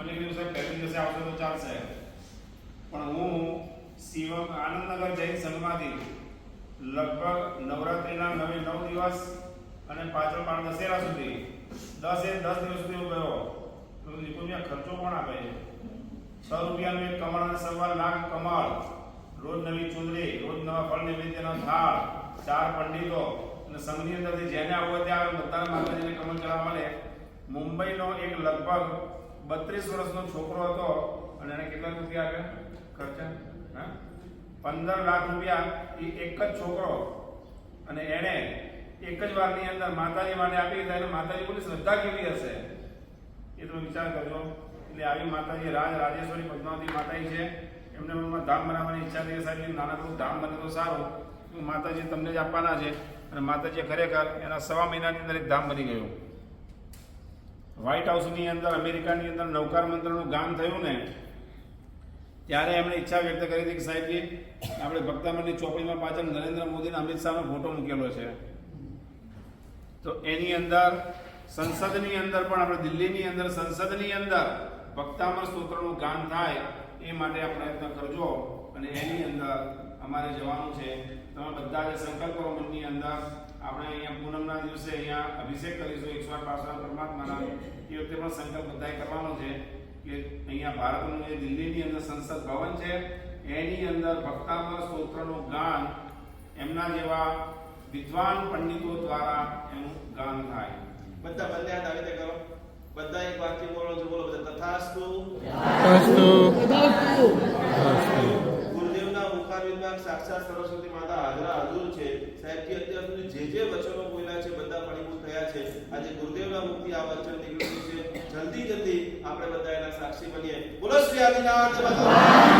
મને કીધું સાહેબ પહેલી દિવસે આવશો તો ચાલશે, પણ હું શિવમ આનંદનગર જૈન સંઘમાંથી લગભગ નવરાત્રિના 9 દિવસ અને પાછળ પણ દશેરા સુધી 10 દિવસ સુધી હું ગયો. તો નિપુણ્યા ખર્ચો કોણ આપે છે? 6 રૂપિયાનું એક કમળ અને 1.25 લાખ કમળ, રોજ નવી ચૂંદડી, રોજ નવા ફળ નૈવેદ્યનો થાળ, 4 પંડિતો અને સંઘની અંદરથી જેને આવું ત્યાં બધાને માતાજીને કમળ ચડાવવા મળે. મુંબઈનો એક લગભગ 32 વર્ષનો છોકરો હતો અને એને કેટલા રૂપિયા આપ્યા ખર્ચા? 15 લાખ રૂપિયા એ એક જ છોકરો, અને એને એક જ વારની અંદર માતાજી માટે આપી દીધા. એટલે માતાજી બોલી શ્રદ્ધા કેવી હશે એ તમે વિચાર કરજો. એટલે આવી માતાજી રાજેશ્વરી પદ્માવતી માતાજી છે. એમને મનમાં ધામ બનાવવાની ઈચ્છા થઈ. સાહેબ નાનકડું ધામ બને તો સારું, માતાજી તમને જ આપવાના છે. અને માતાજી ખરેખર એના 1.5 મહિનાની અંદર એક ધામ બની ગયું. વ્હાઇટ હાઉસની અંદર અમેરિકાની અંદર નવકાર મંત્રનું ગાન થયું ને, ત્યારે એમણે ઈચ્છા વ્યક્ત કરી હતી કે સાહેબજી આપણે ભક્તામણની ચોપડીમાં પાછળ નરેન્દ્ર મોદી અને અમિત શાહનો ફોટો મૂકેલો છે, તો એની અંદર સંસદની અંદર પણ આપણે દિલ્હીની અંદર સંસદની અંદર ભક્તામણ સ્તોત્રનું ગાન થાય એ માટે આ પ્રયત્ન કરજો. અને એની અંદર અમારે જવાનું છે. તમે બધા જે સંકલ્પ કરો મનની અંદર, આપણે અહીંયા પૂનમના દિવસે અહીંયા અભિષેક કરીશું 108 પાસના પરમાત્માના. એ વખતે પણ સંકલ્પ બધાએ કરવાનો છે કે અહીંયા ભારતનું જે દિલ્હીની અંદર સંસદ ભવન છે એની અંદર ભક્તામણ સ્તોત્રનું ગાન એમના જેવા વિદ્વાન પંડિતો દ્વારા એનું ગાન થાય. બધા બંને હાથ આવી રીતે કરો. બધા એક વાક્ય બોલો છો. બોલો બધા તથાસ્તુ. ગુરુદેવના મુખારવિંદમાં સાક્ષાત સરસ્વતી માતા હાજરા હજુર છે. સાહેબજી અત્યાર સુધી જે વચનો બોલ્યા છે બધા ફળીભૂત થયા છે. આજે ગુરુદેવના મુખથી આ વચન નીકળ્યું છે. જલ્દી આપણે બધા એના સાક્ષી બનીએ. બોલો શ્રી આદિનાથ ભગવાન.